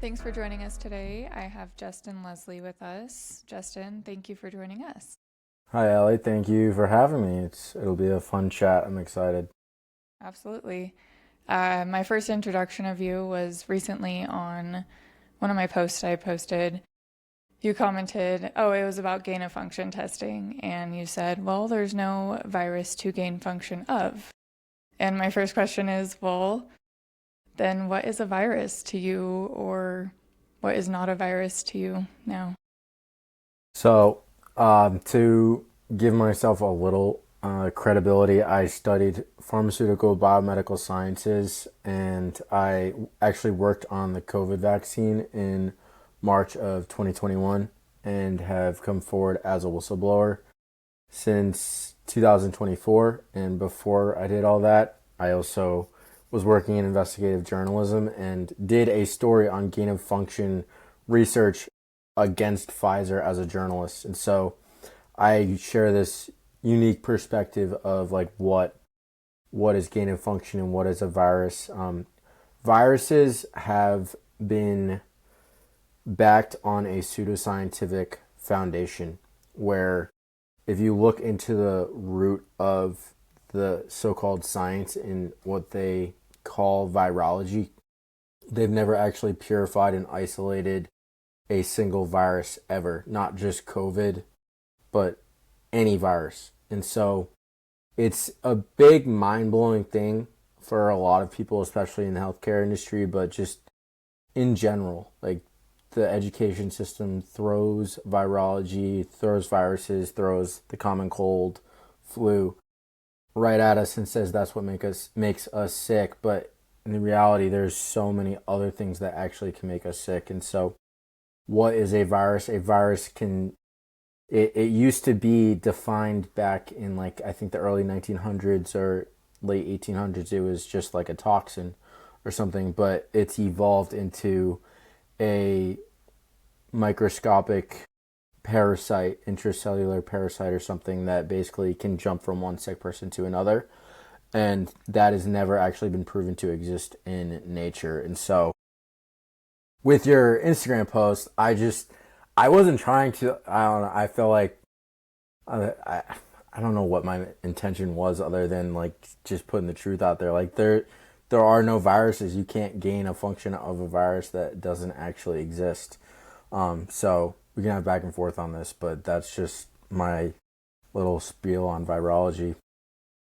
Thanks for joining us today. I have Justin Leslie with us. Justin, thank you for joining us. Hi, Ellie. Thank you for having me. It'll be a fun chat. I'm excited. Absolutely. My first introduction of you was recently on one of my posts I posted. You commented, oh, it was about gain of function testing. And you said, well, there's no virus to gain function of. And my first question is, well, then what is a virus to you, or what is not a virus to you now? So, to give myself a little credibility, I studied pharmaceutical biomedical sciences, and I actually worked on the COVID vaccine in March of 2021 and have come forward as a whistleblower since 2024. And before I did all that, I also was working in investigative journalism and did a story on gain of function research against Pfizer as a journalist. And so I share this unique perspective of like what is gain of function and what is a virus. Viruses have been backed on a pseudoscientific foundation where if you look into the root of the so-called science in what they call virology, they've never actually purified and isolated a single virus ever, not just COVID, but any virus. And so it's a big mind-blowing thing for a lot of people, especially in the healthcare industry, but just in general, like the education system throws virology, throws viruses, throws the common cold, flu right at us and says that's what makes us sick. But in reality, there's so many other things that actually can make us sick. And so, what is a virus? A virus can it used to be defined back in like I think the early 1900s or late 1800s. It was just like a toxin or something, but it's evolved into a microscopic parasite, intracellular parasite or something that basically can jump from one sick person to another. And that has never actually been proven to exist in nature. And so with your Instagram post, I wasn't trying to, I don't know, I feel like, I don't know what my intention was other than like just putting the truth out there. Like there are no viruses. You can't gain a function of a virus that doesn't actually exist. So we can have back and forth on this, but that's just my little spiel on virology.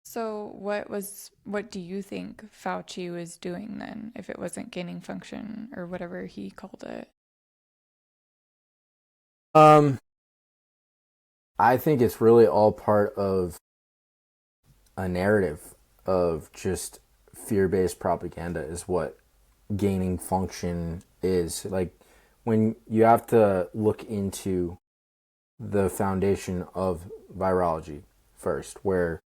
So what do you think Fauci was doing then if it wasn't gaining function or whatever he called it? Um, I think it's really all part of a narrative of just fear-based propaganda is what gaining function is. Like when you have to look into the foundation of virology first, where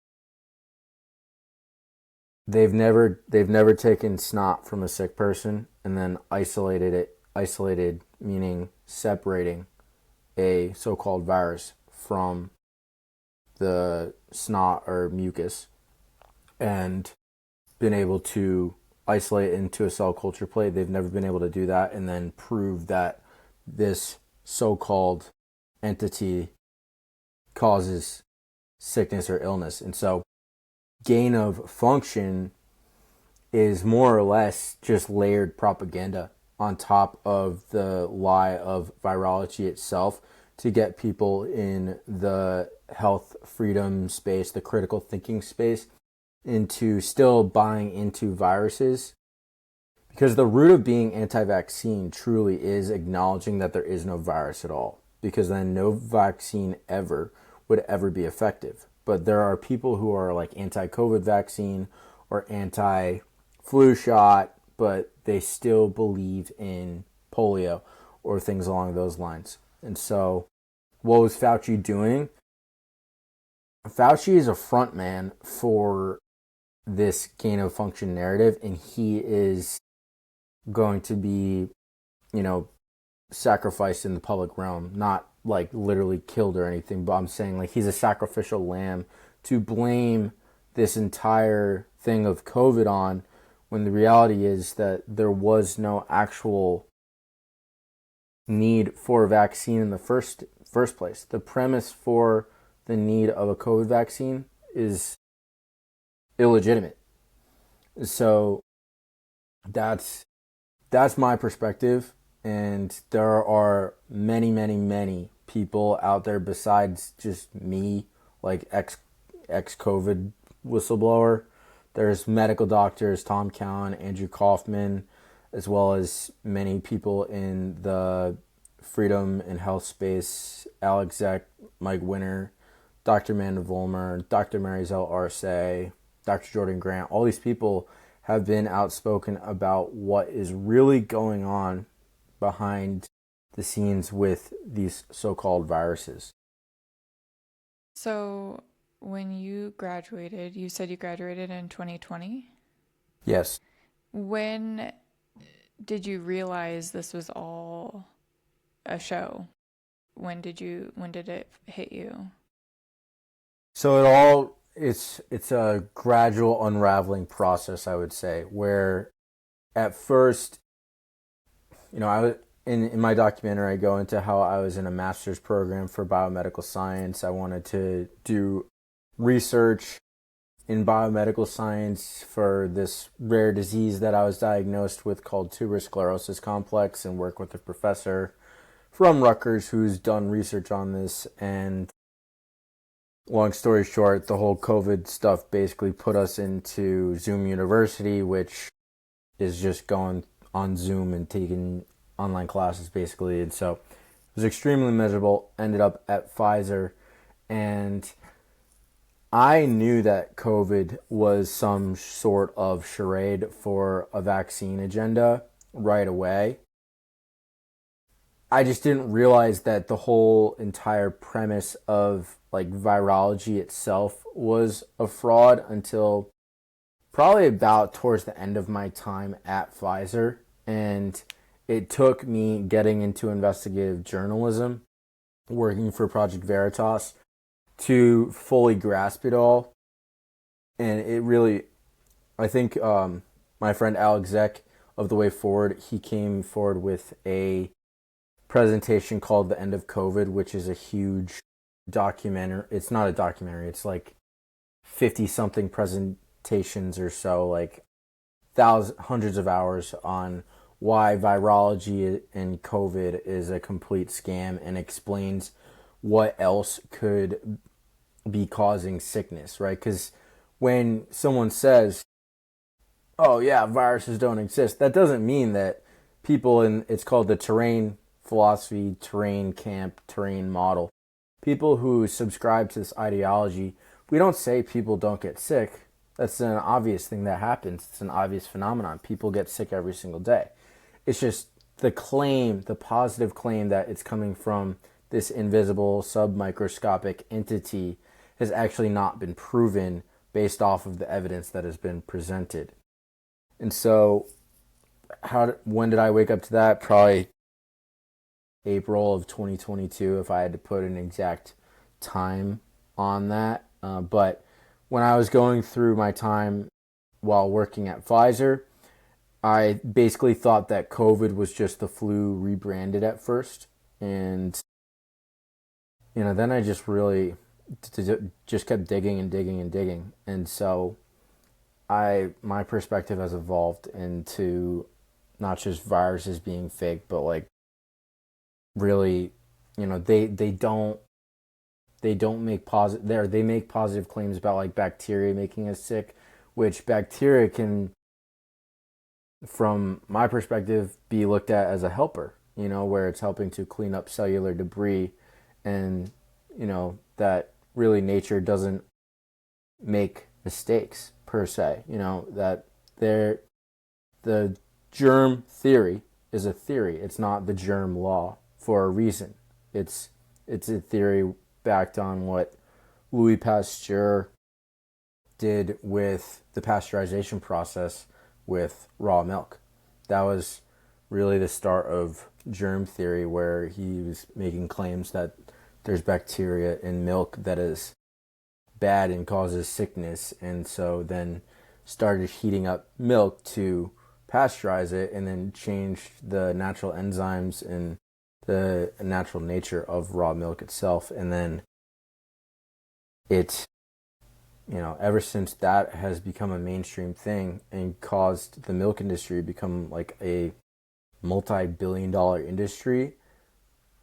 they've never taken snot from a sick person and then isolated meaning separating a so-called virus from the snot or mucus and been able to isolate it into a cell culture plate. They've never been able to do that and then prove that this so-called entity causes sickness or illness. And so gain of function is more or less just layered propaganda on top of the lie of virology itself to get people in the health freedom space, the critical thinking space, into still buying into viruses. Because the root of being anti vaccine truly is acknowledging that there is no virus at all, because then no vaccine ever would ever be effective. But there are people who are like anti COVID vaccine or anti flu shot, but they still believe in polio or things along those lines. And so, what was Fauci doing? Fauci is a front man for this gain of function narrative, and he is going to be, you know, sacrificed in the public realm, not like literally killed or anything, but I'm saying like he's a sacrificial lamb to blame this entire thing of COVID on when the reality is that there was no actual need for a vaccine in the first place. The premise for the need of a COVID vaccine is illegitimate. So that's my perspective, and there are many, many, many people out there besides just me, like ex-COVID whistleblower. There's medical doctors, Tom Cowan, Andrew Kaufman, as well as many people in the freedom and health space, Alex Zeck, Mike Winter, Dr. Amanda Vollmer, Dr. Marisol Arce, Dr. Jordan Grant. All these people have been outspoken about what is really going on behind the scenes with these so-called viruses. So, when you graduated, you said you graduated in 2020? Yes. When did you realize this was all a show? When did it hit you? So it's a gradual unraveling process, I would say, where at first, I was in my documentary, I go into how I was in a master's program for biomedical science. I wanted to do research in biomedical science for this rare disease that I was diagnosed with called tuberous sclerosis complex, and work with a professor from Rutgers who's done research on this. And long story short, the whole COVID stuff basically put us into Zoom University, which is just going on Zoom and taking online classes basically. And so it was extremely miserable. Ended up at Pfizer, and I knew that COVID was some sort of charade for a vaccine agenda right away. I just didn't realize that the whole entire premise of like virology itself was a fraud until probably about towards the end of my time at Pfizer. And it took me getting into investigative journalism, working for Project Veritas, to fully grasp it all. And it really, I think my friend Alex Zeck of The Way Forward, he came forward with a presentation called The End of COVID, which is a huge documentary. It's not a documentary, it's like 50 something presentations or so, like hundreds of hours on why virology and COVID is a complete scam, and explains what else could be causing sickness, right? Because when someone says, oh yeah, viruses don't exist, that doesn't mean that people in, it's called the terrain philosophy, terrain camp, terrain model. People who subscribe to this ideology, we don't say people don't get sick. That's an obvious thing that happens. It's an obvious phenomenon. People get sick every single day. It's just the claim, the positive claim that it's coming from this invisible submicroscopic entity has actually not been proven based off of the evidence that has been presented. And so when did I wake up to that? Probably April of 2022, if I had to put an exact time on that. But when I was going through my time while working at Pfizer, I basically thought that COVID was just the flu rebranded at first. And, then I just really just kept digging and digging and digging. And so my perspective has evolved into not just viruses being fake, but like really, they don't make positive, they make positive claims about like bacteria making us sick, which bacteria can, from my perspective, be looked at as a helper, where it's helping to clean up cellular debris. And that really nature doesn't make mistakes per se, that the germ theory is a theory. It's not the germ law for a reason. It's a theory backed on what Louis Pasteur did with the pasteurization process with raw milk. That was really the start of germ theory, where he was making claims that there's bacteria in milk that is bad and causes sickness, and so then started heating up milk to pasteurize it, and then changed the natural enzymes and the natural nature of raw milk itself. And then it, ever since that has become a mainstream thing and caused the milk industry to become like a multi-billion-dollar industry,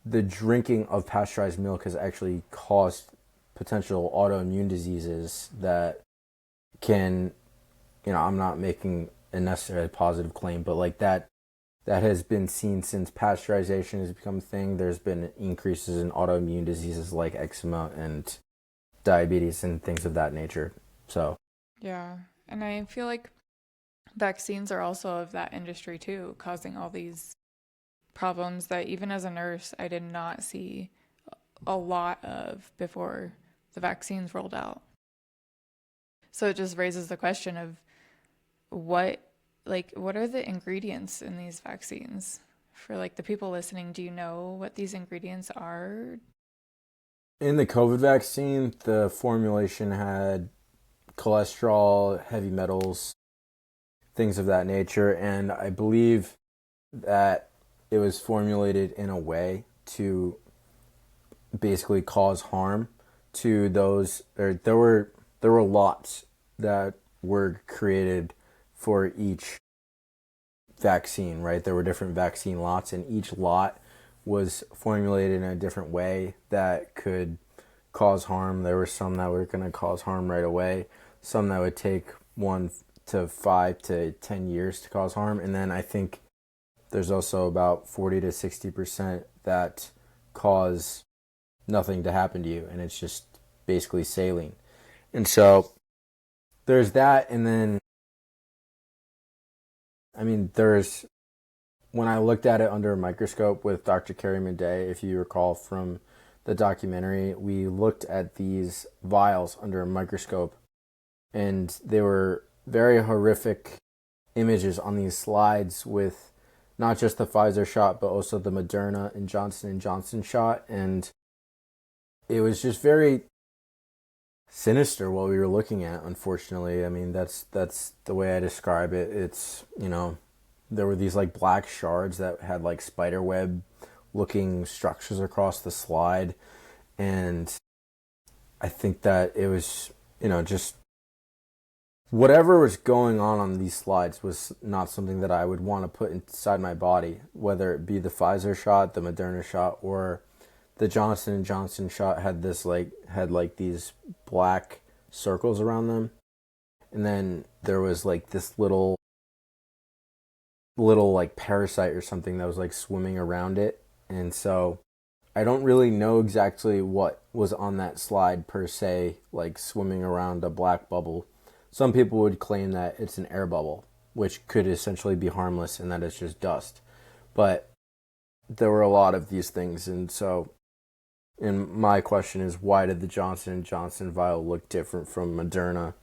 the drinking of pasteurized milk has actually caused potential autoimmune diseases that can, I'm not making a necessarily positive claim, but like that has been seen since pasteurization has become a thing. There's been increases in autoimmune diseases like eczema and diabetes and things of that nature. So, Yeah. And I feel like vaccines are also of that industry too, causing all these problems that even as a nurse, I did not see a lot of before the vaccines rolled out. So it just raises the question of what what are the ingredients in these vaccines? For like the people listening, do you know what these ingredients are? in the COVID vaccine, the formulation had cholesterol, heavy metals, things of that nature, and I believe that it was formulated in a way to basically cause harm to those. Or there were lots that were created for each vaccine, right? There were different vaccine lots, and each lot was formulated in a different way that could cause harm. There were some that were going to cause harm right away, some that would take 1 to 5 to 10 years to cause harm, and then I think there's also about 40 to 60% that cause nothing to happen to you, and it's just basically saline. And so there's that, and then there's when I looked at it under a microscope with Dr. Carrie Madej, if you recall from the documentary, we looked at these vials under a microscope, and they were very horrific images on these slides with not just the Pfizer shot, but also the Moderna and Johnson & Johnson shot, and it was just very sinister what we were looking at, unfortunately. That's the way I describe it. It's, there were these like black shards that had like spider web looking structures across the slide, and I think that it was, just whatever was going on these slides was not something that I would want to put inside my body, whether it be the Pfizer shot, the Moderna shot, or the Johnson & Johnson shot had these black circles around them. And then there was like this little like parasite or something that was like swimming around it. And so I don't really know exactly what was on that slide per se, like swimming around a black bubble. Some people would claim that it's an air bubble, which could essentially be harmless and that it's just dust. But there were a lot of these things, and so, and my question is, why did the Johnson & Johnson vial look different from Moderna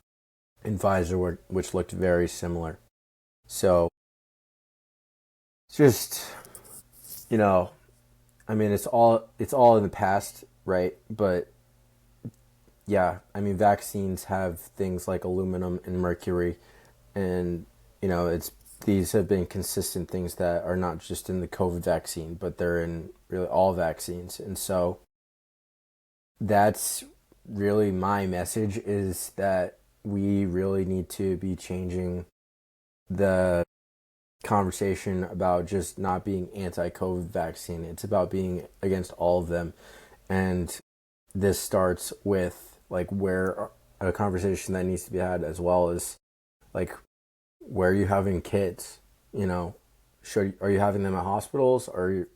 and Pfizer, which looked very similar? So, it's just, it's all in the past, right? But yeah, vaccines have things like aluminum and mercury, and these have been consistent things that are not just in the COVID vaccine, but they're in really all vaccines. And so that's really my message, is that we really need to be changing the conversation about just not being anti-COVID vaccine. It's about being against all of them. And this starts with like where a conversation that needs to be had, as well as like, where are you having kids? Are you having them at hospitals? Are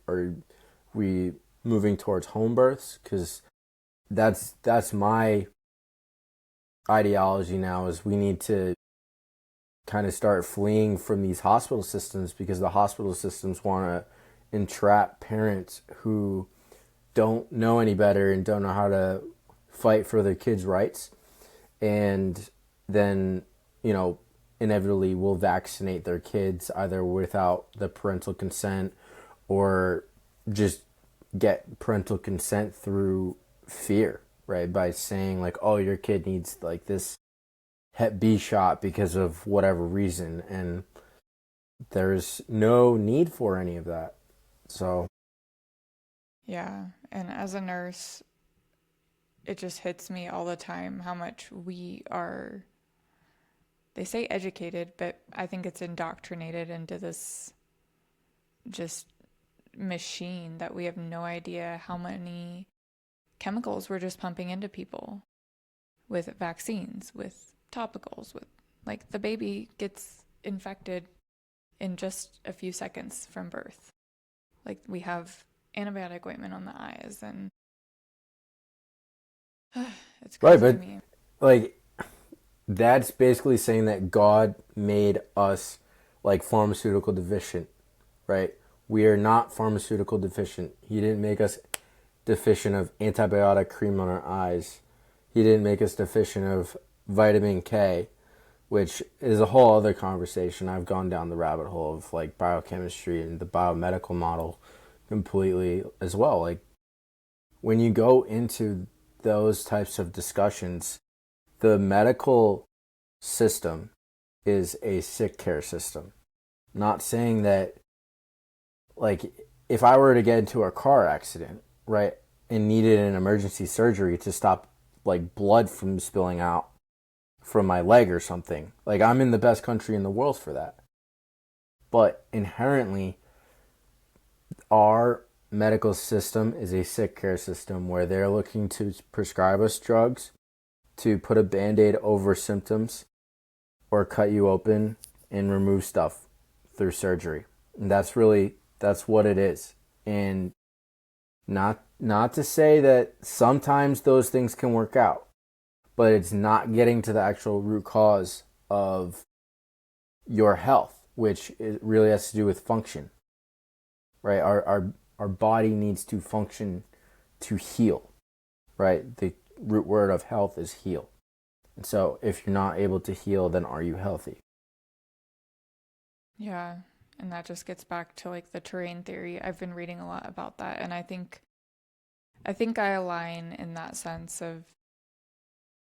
we moving towards home births? Because that's my ideology now, is we need to kind of start fleeing from these hospital systems, because the hospital systems want to entrap parents who don't know any better and don't know how to fight for their kids' rights, and then inevitably will vaccinate their kids either without the parental consent, or just get parental consent through fear, right? By saying like, oh, your kid needs like this Hep B shot because of whatever reason, and there's no need for any of that. So Yeah. And as a nurse, it just hits me all the time how much we are, they say educated, but I think it's indoctrinated into this just machine that we have no idea how many chemicals we're just pumping into people with vaccines, with topicals, with like the baby gets infected in just a few seconds from birth. Like we have antibiotic ointment on the eyes, and it's Right, crazy to but me. like that's basically saying that God made us like pharmaceutical deficient, right? We are not pharmaceutical deficient. He didn't make us deficient of antibiotic cream on our eyes. He didn't make us deficient of vitamin K, which is a whole other conversation. I've gone down the rabbit hole of like biochemistry and the biomedical model completely as well. Like when you go into those types of discussions, the medical system is a sick care system. Not saying that, like, if I were to get into a car accident, right, and needed an emergency surgery to stop, like, blood from spilling out from my leg or something, like, I'm in the best country in the world for that. But inherently, our medical system is a sick care system where they're looking to prescribe us drugs, to put a band aid over symptoms, or cut you open and remove stuff through surgery. And that's what it is. And not to say that sometimes those things can work out, but it's not getting to the actual root cause of your health, which it really has to do with function. Right? Our body needs to function to heal. Right? The root word of health is heal. And so if you're not able to heal, then are you healthy? Yeah. And that just gets back to like the terrain theory. I've been reading a lot about that, and I think I align in that sense of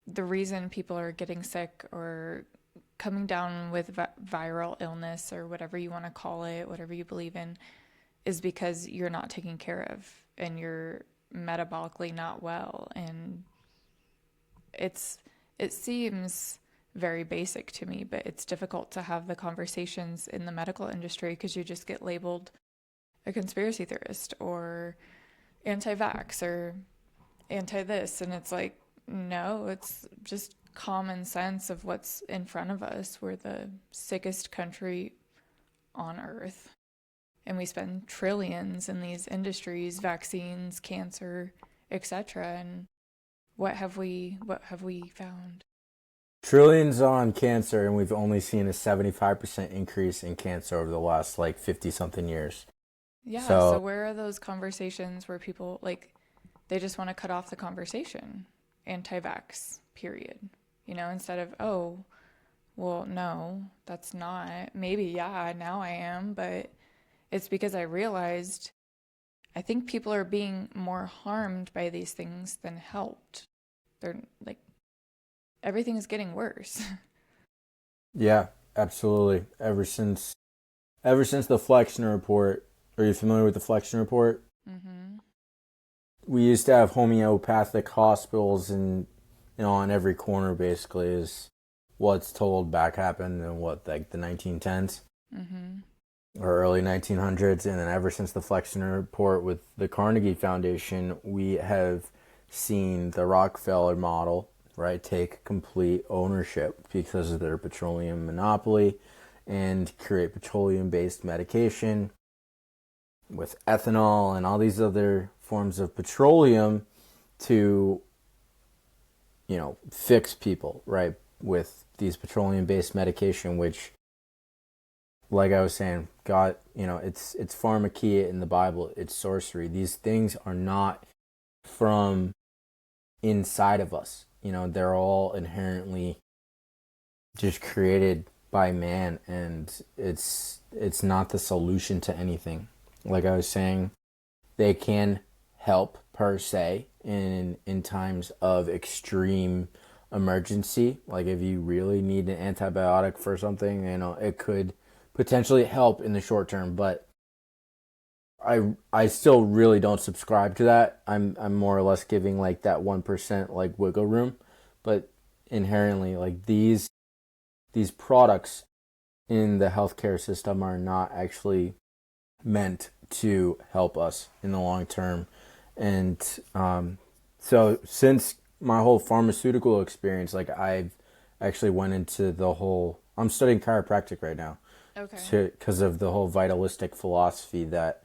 the reason people are getting sick or coming down with viral illness or whatever you want to call it, whatever you believe in, is because you're not taken care of and you're metabolically not well. And it's it seems very basic to me, but it's difficult to have the conversations in the medical industry because you just get labeled a conspiracy theorist or anti-vax or anti-this, and it's like, no, it's just common sense of what's in front of us. We're the sickest country on earth, and we spend trillions in these industries, vaccines, cancer, etc. And what have we found? Trillions on cancer, and we've only seen a 75% increase in cancer over the last like 50 something years. Yeah, so So, where are those conversations where people like they just want to cut off the conversation? Anti-vax, period. Instead of, oh, well, no, that's not. Maybe, yeah, now I am, but it's because I realized I think people are being more harmed by these things than helped. They're like, everything is getting worse. yeah, absolutely. Ever since the Flexner report, are you familiar with the Flexner report? Mm-hmm. We used to have homeopathic hospitals and on every corner basically is what's told back happened in what like the 1910s Mm-hmm. or early 1900s, and then ever since the Flexner report with the Carnegie Foundation, we have seen the Rockefeller model, right, take complete ownership because of their petroleum monopoly and create petroleum based medication with ethanol and all these other forms of petroleum to fix people, right, with these petroleum based medication, which, like I was saying, God, it's pharmakia in the Bible, it's sorcery. These things are not from inside of us. They're all inherently just created by man, and it's not the solution to anything. Like I was saying, they can help per se in times of extreme emergency. Like if you really need an antibiotic for something, it could potentially help in the short term, but I still really don't subscribe to that. I'm more or less giving like that 1% like wiggle room, but inherently like these products in the healthcare system are not actually meant to help us in the long term. And so since my whole pharmaceutical experience, like I've actually went into the whole. I'm studying chiropractic right now, Okay. because of the whole vitalistic philosophy that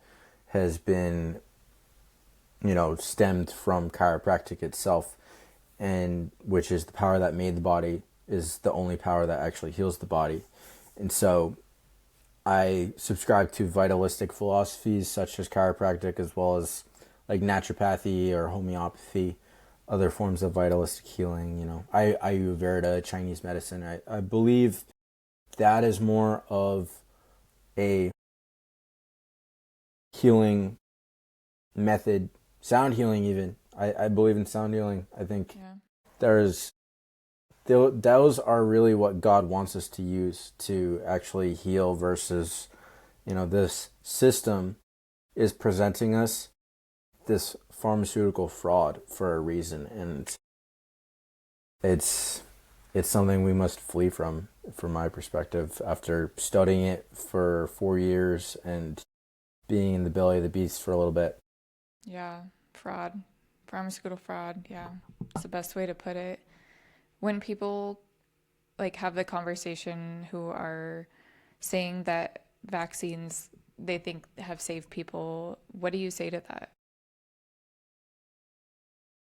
has been, stemmed from chiropractic itself, and which is the power that made the body is the only power that actually heals the body. And so I subscribe to vitalistic philosophies such as chiropractic, as well as like naturopathy or homeopathy, other forms of vitalistic healing. Ayurveda, Chinese medicine. I believe that is more of a healing method, sound healing even. I believe in sound healing. I think Yeah. there's those are really what God wants us to use to actually heal versus, this system is presenting us this pharmaceutical fraud for a reason, and it's it's something we must flee from my perspective, after studying it for 4 years and being in the belly of the beast for a little bit. Yeah. Fraud. Pharmaceutical fraud. Yeah. It's the best way to put it. When people like have the conversation who are saying that vaccines they think have saved people, what do you say to that?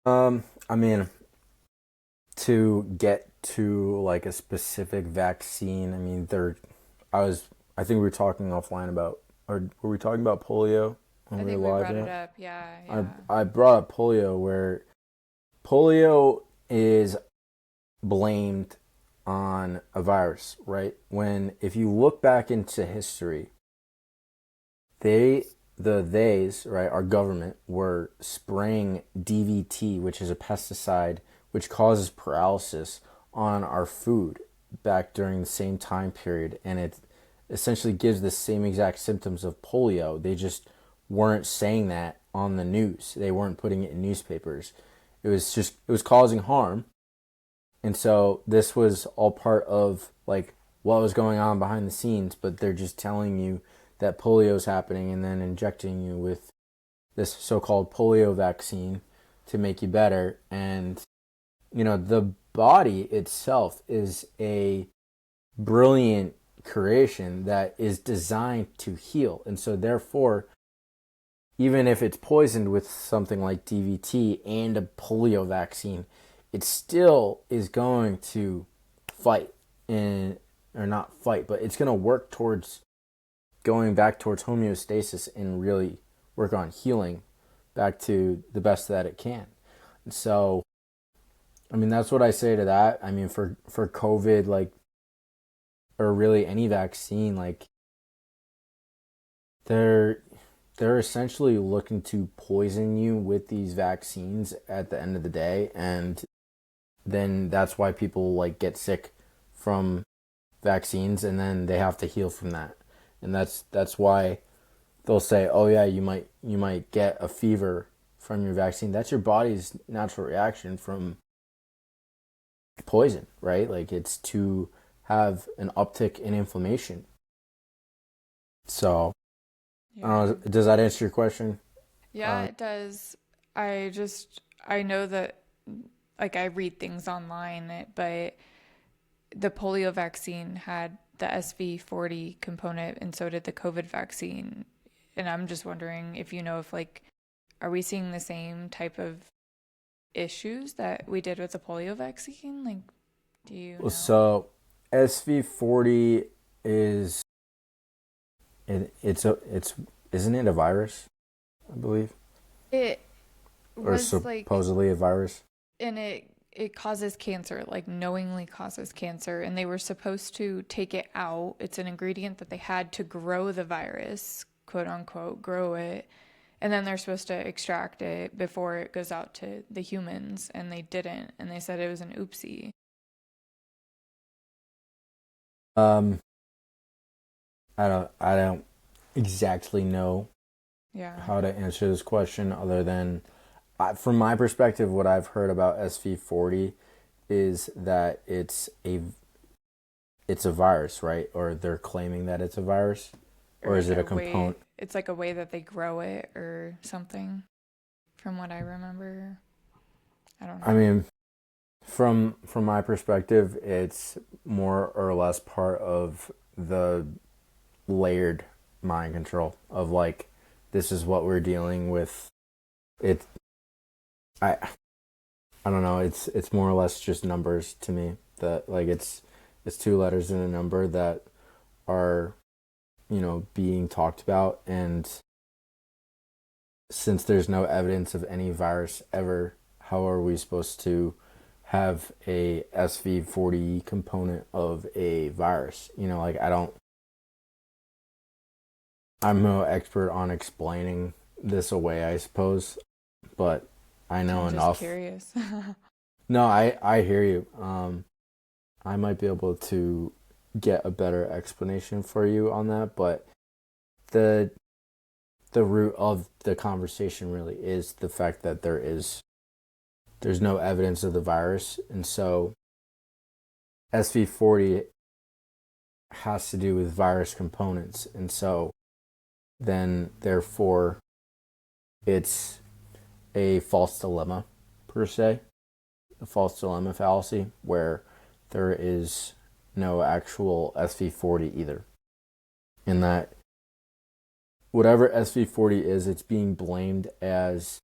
I mean, to get to like a specific vaccine, I mean, I think we were talking offline about, or were we talking about polio when I we were think we live brought in it it? up. Yeah, I yeah. I brought up polio, where polio is blamed on a virus, right? When if you look back into history, they theys, right, our government were spraying DVT, which is a pesticide which causes paralysis, on our food back during the same time period, and it essentially gives the same exact symptoms of polio. They just weren't saying that on the news. They weren't putting it in newspapers. It was causing harm, and so this was all part of like what was going on behind the scenes, but they're just telling you that polio is happening and then injecting you with this so-called polio vaccine to make you better. And the body itself is a brilliant creation that is designed to heal. And so therefore, even if it's poisoned with something like DVT and a polio vaccine, it still is going to fight and or not fight, but it's going to work towards going back towards homeostasis and really work on healing back to the best that it can. And so, I mean, that's what I say to that. I mean, for COVID, like, or really any vaccine, like, they're they're essentially looking to poison you with these vaccines at the end of the day, and then that's why people like get sick from vaccines, and then they have to heal from that. And that's why they'll say, "Oh yeah, you might get a fever from your vaccine." That's your body's natural reaction from poison, right? Like it's to have an uptick in inflammation. So, I don't Yeah. know, does that answer your question? Yeah, it does. I know that like I read things online, but the polio vaccine had the SV40 component and so did the COVID vaccine. And I'm just wondering if you know if like are we seeing the same type of issues that we did with the polio vaccine? Like, do you know? So, SV40 is it's isn't it a virus? I believe, It or was like, supposedly a virus. and it causes cancer, like knowingly causes cancer, and they were supposed to take it out. It's an ingredient that they had to grow the virus, quote unquote, grow it, and then they're supposed to extract it before it goes out to the humans, and they didn't, and they said it was an oopsie. Um, I don't exactly know Yeah. how to answer this question other than, from my perspective, what I've heard about SV40 is that it's a virus, right? Or they're claiming that it's a virus, Or or is like it a a way, component? it's like a way that they grow it or something, from what I remember. I don't I know. mean, from my perspective, it's more or less part of the layered mind control of like, this is what we're dealing with. It I I don't know. It's more or less just numbers to me. That like it's two letters and a number that are, being talked about. And since there's no evidence of any virus ever, how are we supposed to have a SV40 component of a virus? Like I'm no expert on explaining this away, I suppose, but I know I'm just enough. curious. No, I hear you. I might be able to get a better explanation for you on that, but the the root of the conversation really is the fact that there's no evidence of the virus, and so SV40 has to do with virus components, and so then therefore it's a false dilemma per se, a false dilemma fallacy where there is no actual SV40 either. In that whatever SV40 is, it's being blamed as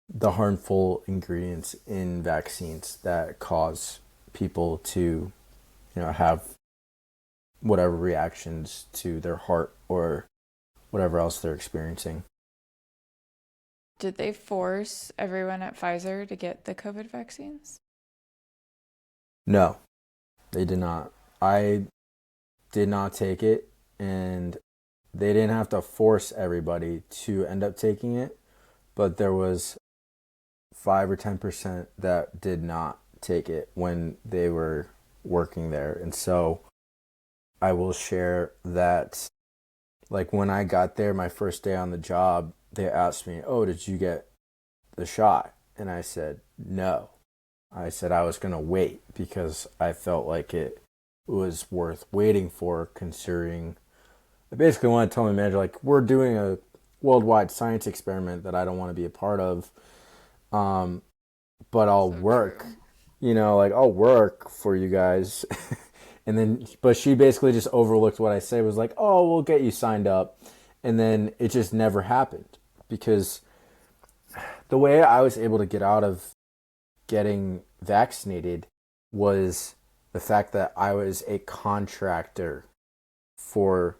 the harmful ingredients in vaccines that cause people to, have whatever reactions to their heart or whatever else they're experiencing. Did they force everyone at Pfizer to get the COVID vaccines? No, they did not. I did not take it, and they didn't have to force everybody to end up taking it, but there was 5 or 10% that did not take it when they were working there. And so I will share that, like, when I got there, my first day on the job, they asked me, "Oh, did you get the shot?" And I said, "No." I said I was going to wait because I felt like it was worth waiting for, considering I basically want to tell my manager, like, we're doing a worldwide science experiment that I don't want to be a part of. Um, but I'll So work, true. like, I'll work for you guys. And then, but she basically just overlooked what I said, was like, "Oh, we'll get you signed up." And then it just never happened because the way I was able to get out of getting vaccinated was the fact that I was a contractor for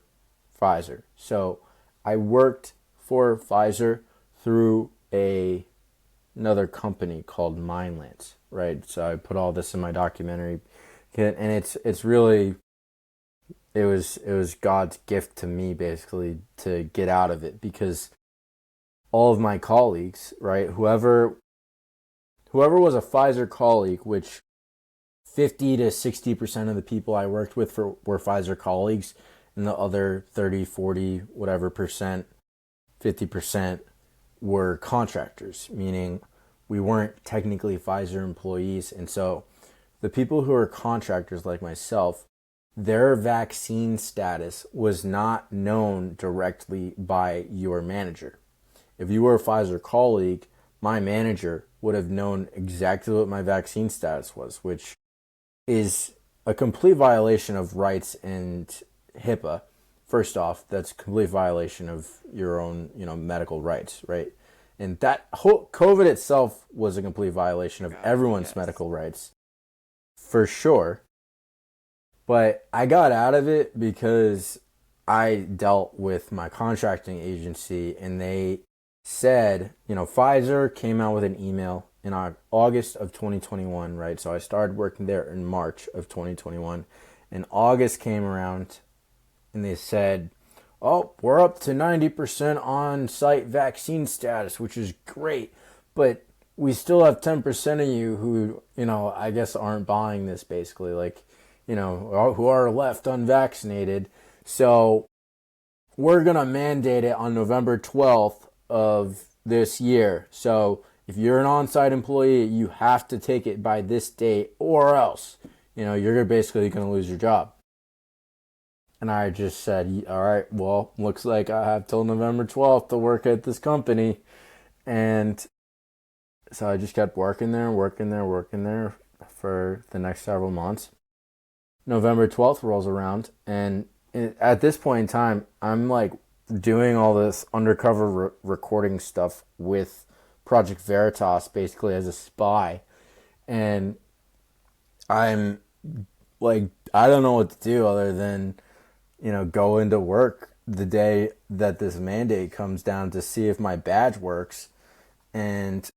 Pfizer. So I worked for Pfizer through another company called Mindlands, right? So I put all this in my documentary, and it's really, it was God's gift to me basically to get out of it, because all of my colleagues, right, whoever was a Pfizer colleague, which 50 to 60% of the people I worked with were Pfizer colleagues, and the other 30, 40, whatever percent, 50% were contractors, meaning we weren't technically Pfizer employees. And so the people who are contractors like myself, their vaccine status was not known directly by your manager. If you were a Pfizer colleague, my manager would have known exactly what my vaccine status was, which is a complete violation of rights and HIPAA. First off, that's a complete violation of your own, medical rights, right? And that whole COVID itself was a complete violation of God, everyone's yes. medical rights, for sure. But I got out of it because I dealt with my contracting agency, and they said, Pfizer came out with an email in August of 2021, right? So I started working there in March of 2021, and August came around, and they said, "Oh, we're up to 90% on site vaccine status, which is great, but we still have 10% of you who, I guess aren't buying this, basically, like, who are left unvaccinated. So we're going to mandate it on November 12th of this year. So if you're an on-site employee, you have to take it by this date or else, you're basically going to lose your job. And I just said, all right, well, looks like I have till November 12th to work at this company. And so I just kept working there for the next several months. November 12th rolls around, and at this point in time, I'm like doing all this undercover recording stuff with Project Veritas, basically as a spy. And I'm like, I don't know what to do other than, go into work the day that this mandate comes down to see if my badge works. And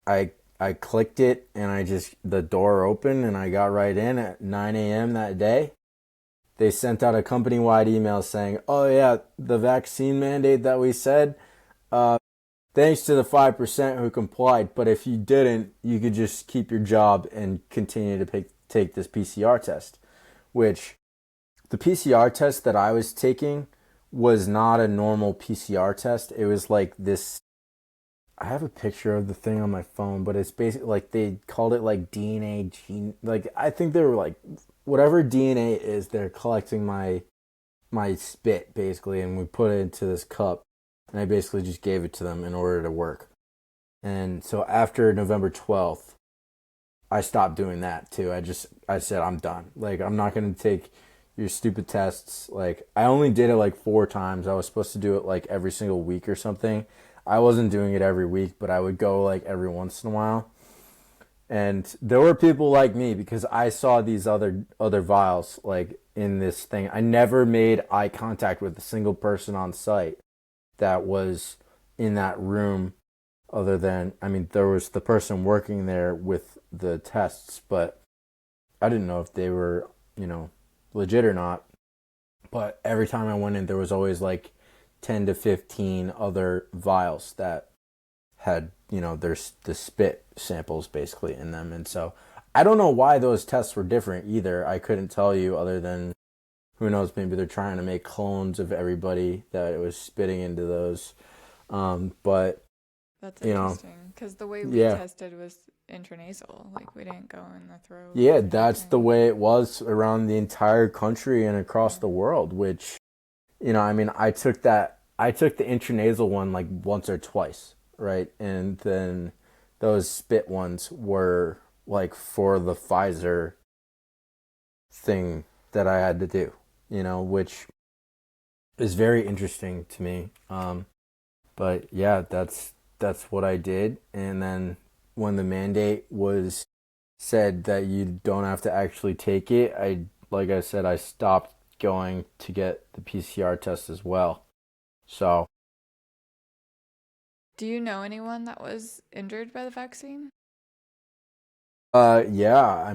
I clicked it, and the door opened, and I got right in at 9 a.m. that day. They sent out a company-wide email saying, oh yeah, the vaccine mandate that we said, thanks to the 5% who complied, but if you didn't, you could just keep your job and continue to take this PCR test. Which, the PCR test that I was taking was not a normal PCR test. It was like this, I have a picture of the thing on my phone, but it's basically like they called it like DNA gene. Like, I think they were like, whatever DNA is, they're collecting my spit basically, and we put it into this cup, and I basically just gave it to them in order to work. And so after November 12th, I stopped doing that too. I said, I'm done. Like, I'm not going to take your stupid tests. Like, I only did it like 4 times. I was supposed to do it like every single week or something. I wasn't doing it every week, but I would go like every once in a while. And there were people like me, because I saw these other vials like in this thing. I never made eye contact with a single person on site that was in that room, other than, there was the person working there with the tests, but I didn't know if they were, legit or not. But every time I went in, there was always like 10 to 15 other vials that had, there's the spit samples basically in them. And so I don't know why those tests were different either. I couldn't tell you, other than, who knows, maybe they're trying to make clones of everybody that it was spitting into those. But That's interesting, because the way we tested was intranasal. Like, we didn't go in the throat. Yeah, that's the way it was around the entire country and across the world, which, I took the intranasal one like once or twice, right? And then those spit ones were like for the Pfizer thing that I had to do, which is very interesting to me. But yeah, that's what I did. And then when the mandate was said that you don't have to actually take it, like I said, I stopped going to get the PCR test as well. So, do you know anyone that was injured by the vaccine? yeah,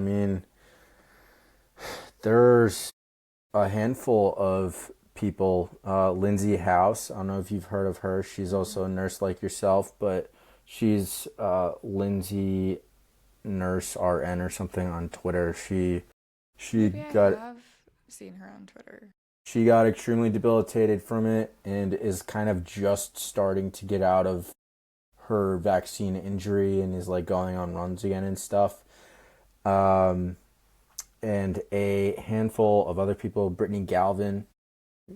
there's a handful of people. Lindsay House, I don't know if you've heard of her. She's also a nurse like yourself, but she's Lindsay Nurse RN or something on Twitter. She Maybe got I have seen her on Twitter. She got extremely debilitated from it and is kind of just starting to get out of her vaccine injury and is like going on runs again and stuff. And a handful of other people, Brittany Galvin,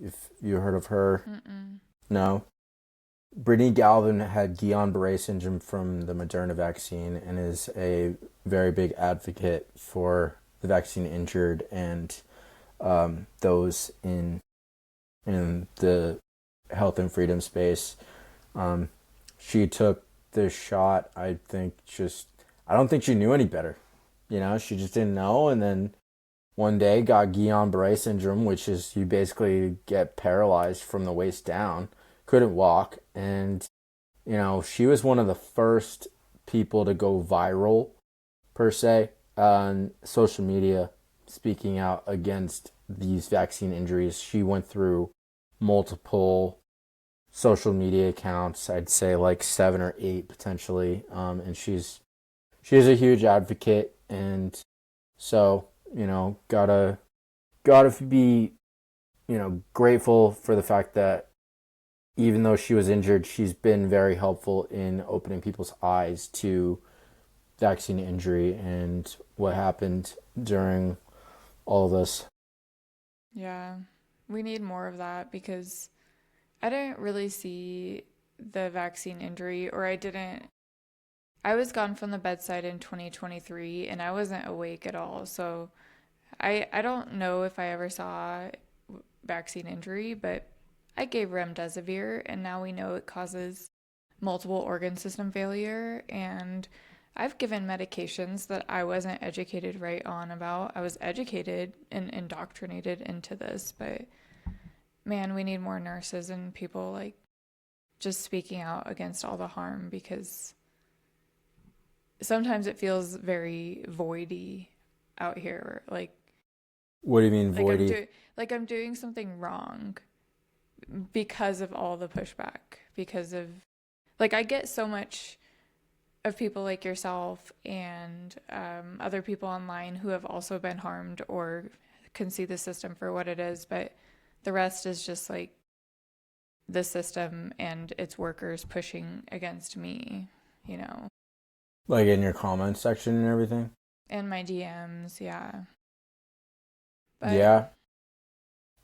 if you heard of her. Mm-mm. No. Brittany Galvin had Guillain-Barré syndrome from the Moderna vaccine and is a very big advocate for the vaccine injured and those in the health and freedom space. She took the shot, I don't think she knew any better. She just didn't know, and then one day got Guillain-Barré syndrome, which is you basically get paralyzed from the waist down, couldn't walk, and she was one of the first people to go viral, per se, on social media, speaking out against these vaccine injuries. She went through multiple social media accounts, I'd say like 7 or 8 potentially, and she's a huge advocate, and so gotta be grateful for the fact that even though she was injured, she's been very helpful in opening people's eyes to vaccine injury and what happened during all of this. Yeah, we need more of that because I didn't really see the vaccine injury, or I didn't. I was gone from the bedside in 2023 and I wasn't awake at all. So I don't know if I ever saw vaccine injury, but I gave remdesivir and now we know it causes multiple organ system failure. And I've given medications that I wasn't educated right on about. I was educated and indoctrinated into this, but man, we need more nurses and people like just speaking out against all the harm because sometimes it feels very voidy out here. What do you mean, Like I'm voidy? doing I'm doing something wrong because of all the pushback. Because of I get so much of people like yourself and other people online who have also been harmed or can see the system for what it is, but the rest is just like the system and its workers pushing against me, you know, Like in your comments section and everything? and my DMs, yeah. But Yeah.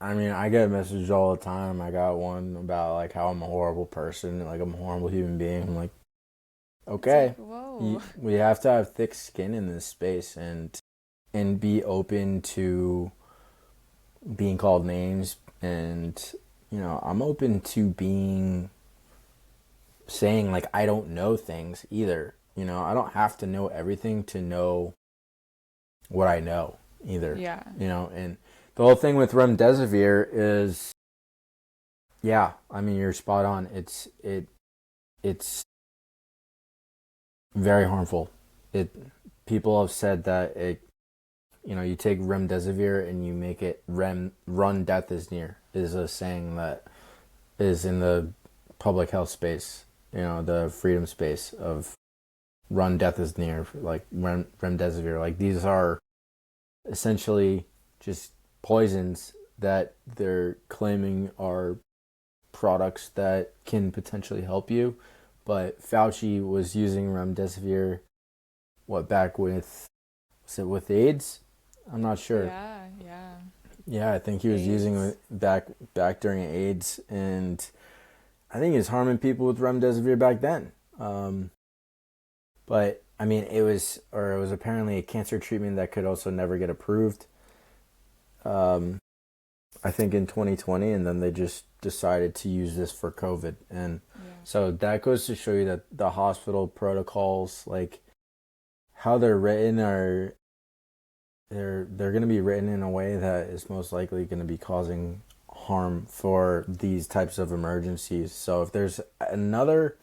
I mean, I get messages all the time. I got one about like how I'm a horrible person, like I'm a horrible human being. I'm like, it's like, okay, whoa. we have to have thick skin in this space and be open to being called names. And I'm open to being saying like I don't know things either. I don't have to know everything to know what I know either. Yeah. And the whole thing with remdesivir is, yeah, I mean you're spot on. It's very harmful. It People have said that you take remdesivir and you make it run death is near is a saying that is in the public health space, the freedom space of run death is near, like remdesivir. Like these are essentially just poisons that they're claiming are products that can potentially help you. But Fauci was using remdesivir, back with, was it with AIDS? I'm not sure. Yeah, yeah. Yeah, I think he was using AIDS. it back during AIDS, and I think he was harming people with remdesivir back then. But I mean, it was apparently a cancer treatment that could also never get approved. Um, I think in 2020, and then they just decided to use this for COVID, and Yeah. so that goes to show you that the hospital protocols, like how they're written, are they're going to be written in a way that is most likely going to be causing harm for these types of emergencies. So if there's another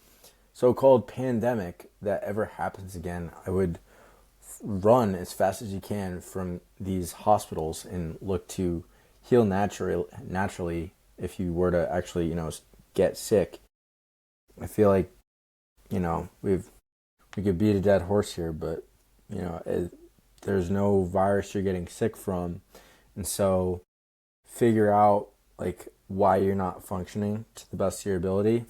so-called pandemic that ever happens again, I would run as fast as you can from these hospitals and look to heal naturally if you were to actually get sick. I feel like we could beat a dead horse here, but there's no virus you're getting sick from, and so figure out like why you're not functioning to the best of your ability,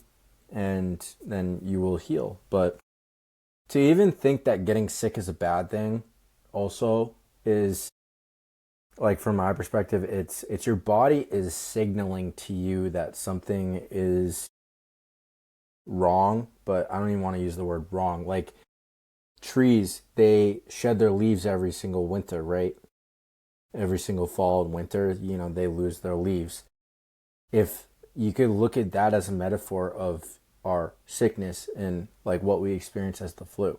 and then you will heal. But to even think that getting sick is a bad thing also is, like, from my perspective, it's your body is signaling to you that something is wrong. But I don't even want to use the word wrong. Like, trees, they shed their leaves every single winter, right? Every single fall and winter, they lose their leaves. If you could look at that as a metaphor of our sickness and like what we experience as the flu,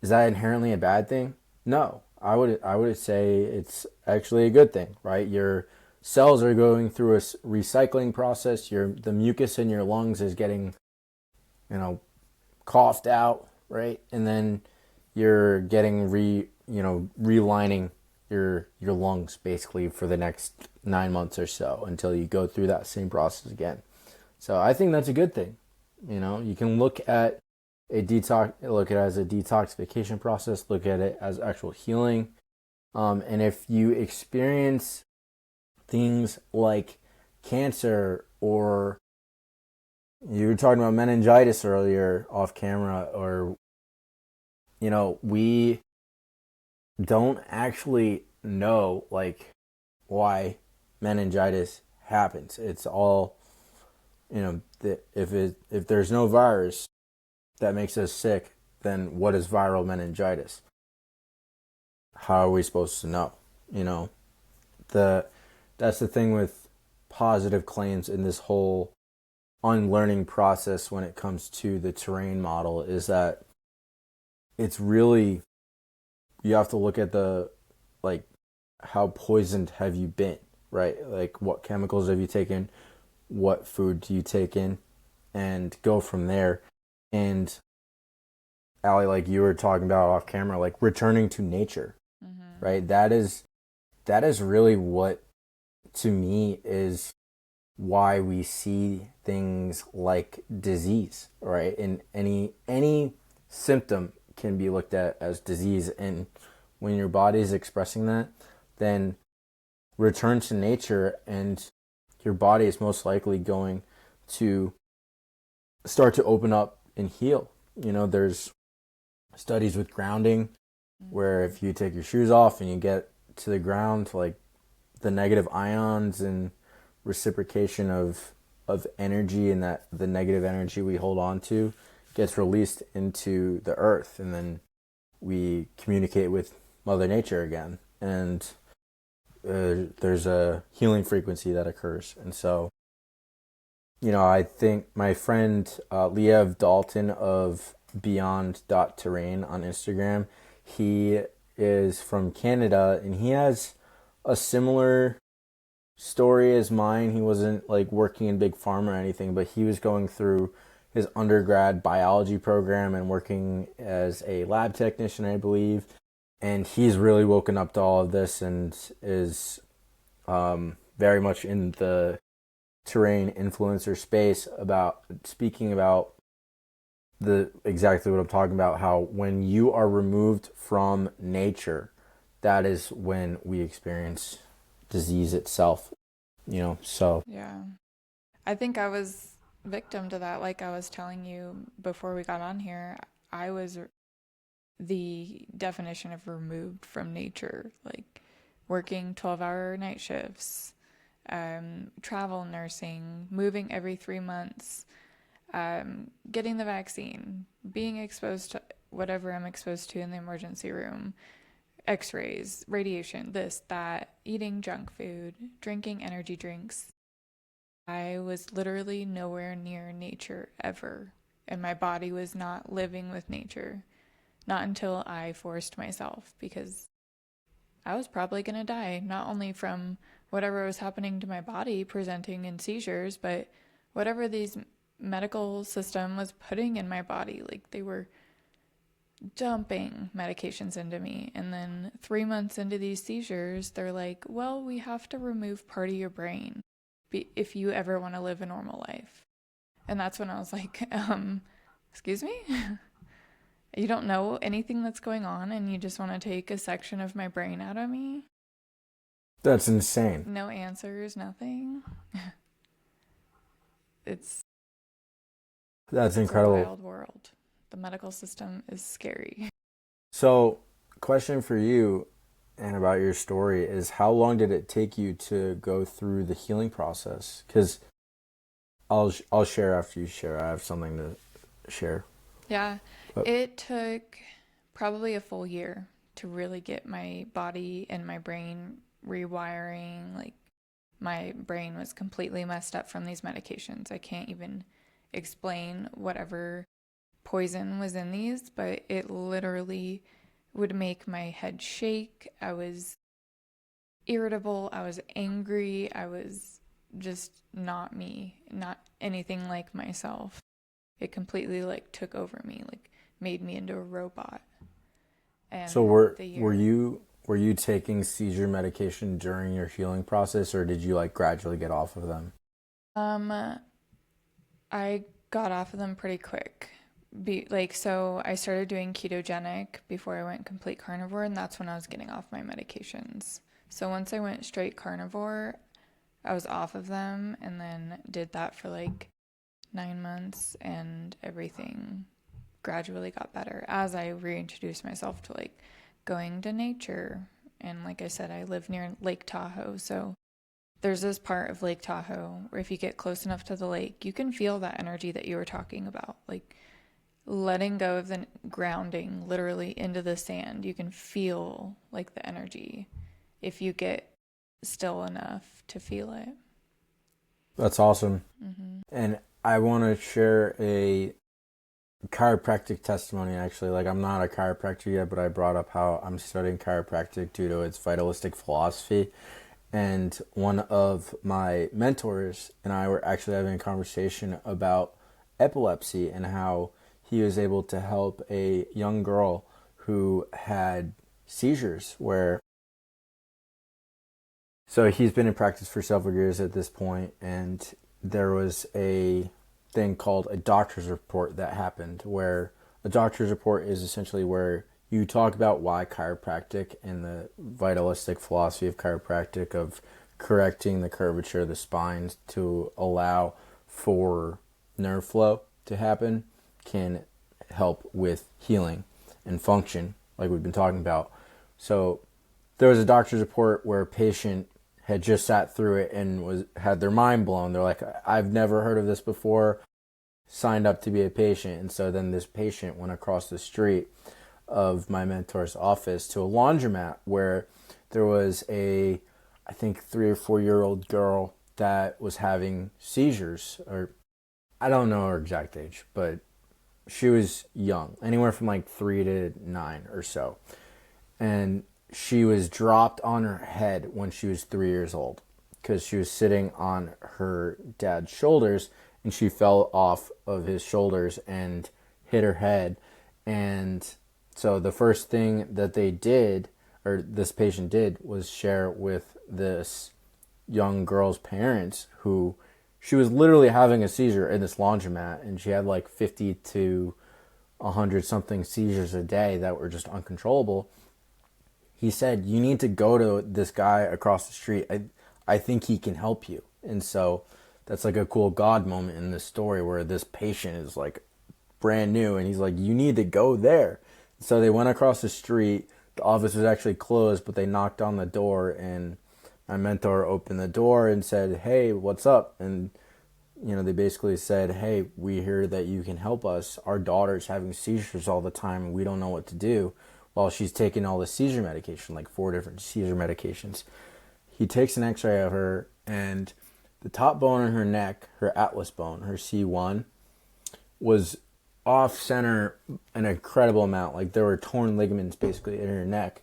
is that inherently a bad thing? No, I would say it's actually a good thing, right? Your cells are going through a recycling process. The mucus in your lungs is getting, coughed out, right? And then you're getting relining your lungs basically for the next 9 months or so until you go through that same process again. So I think that's a good thing. You can look at look at it as a detoxification process, look at it as actual healing. And if you experience things like cancer, or you were talking about meningitis earlier off camera, or, we don't actually know, like, why meningitis happens. It's all, if there's no virus that makes us sick, then what is viral meningitis? How are we supposed to know? You know, the that's the thing with positive claims in this whole unlearning process when it comes to the terrain model, is that it's really, you have to look at the, like, how poisoned have you been, right? Like, what chemicals have you taken, what food do you take in, and go from there. And Allie, like you were talking about off camera, like returning to nature, right? That is really what, to me, is why we see things like disease, right? And any symptom can be looked at as disease, and when your body is expressing that, then return to nature, and your body is most likely going to start to open up and heal. There's studies with grounding where if you take your shoes off and you get to the ground, like, the negative ions and reciprocation of energy, and that the negative energy we hold on to gets released into the earth, and then we communicate with Mother Nature again, and there's a healing frequency that occurs. And so, I think my friend Liev Dalton of Beyond.Terrain on Instagram, he is from Canada, and he has a similar story as mine. He wasn't like working in big pharma or anything, but he was going through his undergrad biology program and working as a lab technician, I believe. And he's really woken up to all of this and is very much in the terrain influencer space, about speaking about the exactly what I'm talking about, how when you are removed from nature, that is when we experience disease itself, so. Yeah. I think I was victim to that. Like I was telling you before we got on here, I was the definition of removed from nature, like working 12-hour night shifts, travel nursing, moving every 3 months, getting the vaccine, being exposed to whatever I'm exposed to in the emergency room, x-rays, radiation, this, that, eating junk food, drinking energy drinks. I was literally nowhere near nature ever, and my body was not living with nature. Not until I forced myself, because I was probably going to die, not only from whatever was happening to my body presenting in seizures, but whatever these medical system was putting in my body. Like, they were dumping medications into me. And then 3 months into these seizures, they're like, well, we have to remove part of your brain if you ever want to live a normal life. And that's when I was like, excuse me? You don't know anything that's going on and you just want to take a section of my brain out of me? That's insane. No answers, nothing. It's That's a incredible. wild world. The medical system is scary. So, question for you and about your story is, how long did it take you to go through the healing process? Because I'll share after you share. I have something to share. Yeah, But it took probably a full year to really get my body and my brain rewiring. Like, my brain was completely messed up from these medications. I can't even explain whatever poison was in these, but it literally would make my head shake. I was irritable. I was angry. I was just not me, not anything like myself. It completely like took over me, like made me into a robot. so And were the were year, you were you taking seizure medication during your healing process, or did you like gradually get off of them? um, I got off of them pretty quick. So I started doing ketogenic before I went complete carnivore, and that's when I was getting off my medications. So once I went straight carnivore, I was off of them and then did that for like 9 months, and everything gradually got better as I reintroduced myself to like going to nature. And like I said, I live near Lake Tahoe, so there's this part of Lake Tahoe where if you get close enough to the lake, you can feel that energy that you were talking about, like letting go of the grounding literally into the sand. You can feel like the energy if you get still enough to feel it. That's awesome. Mm-hmm. And I want to share a chiropractic testimony, actually. Like, I'm not a chiropractor yet, but I brought up how I'm studying chiropractic due to its vitalistic philosophy. And one of my mentors and I were actually having a conversation about epilepsy and how he was able to help a young girl who had seizures where, so he's been in practice for several years at this point, and there was a thing called a doctor's report that happened, where a doctor's report is essentially where you talk about why chiropractic and the vitalistic philosophy of chiropractic of correcting the curvature of the spine to allow for nerve flow to happen can help with healing and function, like we've been talking about. So there was a doctor's report where a patient had just sat through it and had their mind blown. They're like, I've never heard of this before, signed up to be a patient. And so then this patient went across the street of my mentor's office to a laundromat where there was a, I think, 3 or 4 year old girl that was having seizures, or I don't know her exact age, but she was young, anywhere from like 3 to 9 or so. And she was dropped on her head when she was 3 years old because she was sitting on her dad's shoulders, and she fell off of his shoulders and hit her head. And so the first thing that they did, or this patient did, was share with this young girl's parents, who she was literally having a seizure in this laundromat, and she had like 50 to 100 something seizures a day that were just uncontrollable. He said, you need to go to this guy across the street. I think he can help you. And so that's like a cool God moment in this story where this patient is like brand new and he's like, you need to go there. So they went across the street. The office was actually closed, but they knocked on the door, and my mentor opened the door and said, hey, what's up? And they basically said, hey, we hear that you can help us. Our daughter's having seizures all the time and we don't know what to do. While she's taking all the seizure medication, like 4 different seizure medications. He takes an x-ray of her, and the top bone in her neck, her atlas bone, her C1, was off center an incredible amount. Like, there were torn ligaments basically in her neck.